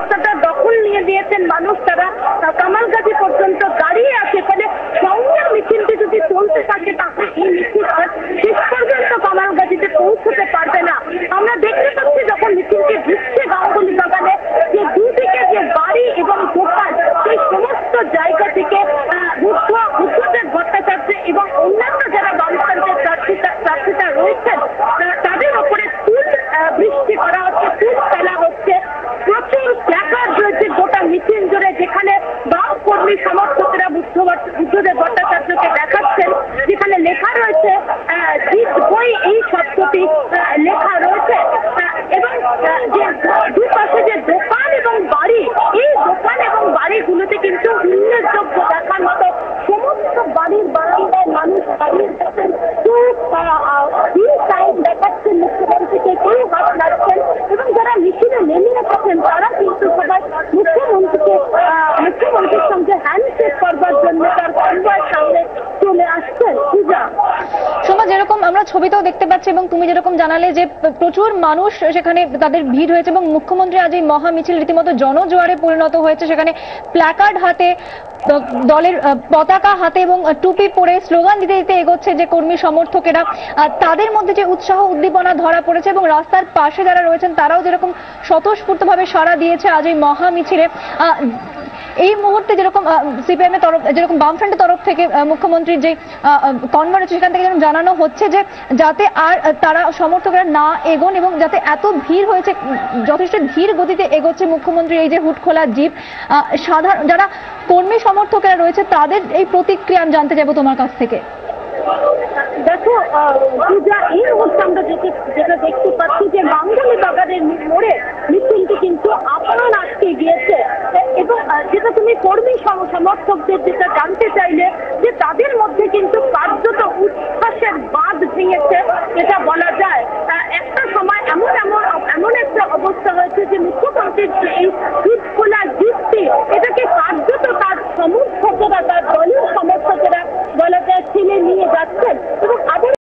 রাস্তাটা দখল নিয়ে দিয়েছেন মানুষ, তারা কামালগাছি পর্যন্ত দাঁড়িয়ে আছে। ফলে সঙ্গে মিছিলটি যদি চলতে থাকে তাহলে এই মিছিল শেষ পর্যন্ত কামালগাছিতে পৌঁছতে পারবে না। আমরা দেখতে পাচ্ছি যখন মিছিলটি ঢুকছে গাঙ্গুলি বাগানে, যে দুদিকে যে বাড়ি এবং দোকান, সেই সমস্ত জায়গা থেকে বুদ্ধদেব ভট্টাচার্য এবং অন্যান্য যারা বামফ্রন্টের প্রার্থীরা রয়েছেন তাদের উপরে তুল বৃষ্টি করা হচ্ছে, তুল ফেলা হচ্ছে। প্রচুর প্ল্যাকার্ড রয়েছে গোটা মিছিল জুড়ে, যেখানে বাম কর্মী সমর্থকরা বুদ্ধদেব ভট্টাচার্যকে দেখাচ্ছেন, যেখানে লেখা রয়েছে জিতবই, এই শব্দটি লেখা রয়েছে। এবং যে দুপাশে যে দোকান এবং বাড়ি, এই দোকান এবং বাড়িগুলোতে কিন্তু উল্লেখযোগ্য দেখার মতো সমস্ত বাড়ির বারান্দায় মানুষ দাঁড়িয়ে থাকেন, কেউ সাইড দেখাচ্ছেন মুখ্যমন্ত্রীকে, কেউ হাত নাড়ছেন, এবং যারা মিছিলে নেমে এসেছেন তারা কিন্তু সবাই মুখ্যমন্ত্রীর সঙ্গে হ্যান্ডশেক করবার জন্য তার কনভয়ের সামনে চলে আসছেন। পূজা, সোমা, যেরকম আমরা ছবিতেও দেখতে পাচ্ছি এবং তুমি যেরকম জানালে যে প্রচুর মানুষ সেখানে তাদের ভিড় হয়েছে এবং মুখ্যমন্ত্রী আজ এই মহা মিছিল রীতিমতো জনজোয়ারে পরিণত হয়েছে। সেখানে প্ল্যাকার্ড হাতে, দলের পতাকা হাতে এবং টুপি পরে স্লোগান দিতে দিতে এগোচ্ছে যে কর্মী সমর্থকেরা। তাদের মধ্যে যে উৎসাহ উদ্দীপনা ধরা পড়েছে এবং রাস্তার পাশে যারা রয়েছেন তারাও যেরকম স্বতঃস্ফূর্তভাবে সাড়া দিয়েছে আজ এই মহা মিছিলে। এই মুহূর্তে যেরকম সিপিএম এর তরফ, যেরকম বামফ্রন্টের তরফ থেকে মুখ্যমন্ত্রীর যে কনভয় হচ্ছে সেখান থেকে যেরকম জানানো হচ্ছে যে যাতে আর তারা সমর্থকরা না এগোন এবং যাতে এত ভিড় হয়েছে, যথেষ্ট ধীর গতিতে এগোচ্ছে মুখ্যমন্ত্রীর এই যে হুটখোলা জিপ। সাধারণ যারা কর্মী সমর্থকেরা রয়েছে তাদের এই প্রতিক্রিয়া আমি জানতে চাইবো তোমার কাছ থেকে। দেখো পূজা, এই মুহূর্তে আমরা যেটা দেখতে পাচ্ছি যে গাঙ্গুলি বাগানের মোড়ে মিছিলটি কিন্তু আপনার আটকে গিয়েছে। এবং যেটা তুমি কর্মী সমর্থকদের যেটা জানতে চাইলে, যে তাদের মধ্যে কিন্তু কার্যত উচ্ছ্বাসের বাঁধ ভেঙেছে এটা বলা যায়। একটা সময় এমন একটা অবস্থা হয়েছে যে মুখ্যমন্ত্রীর এই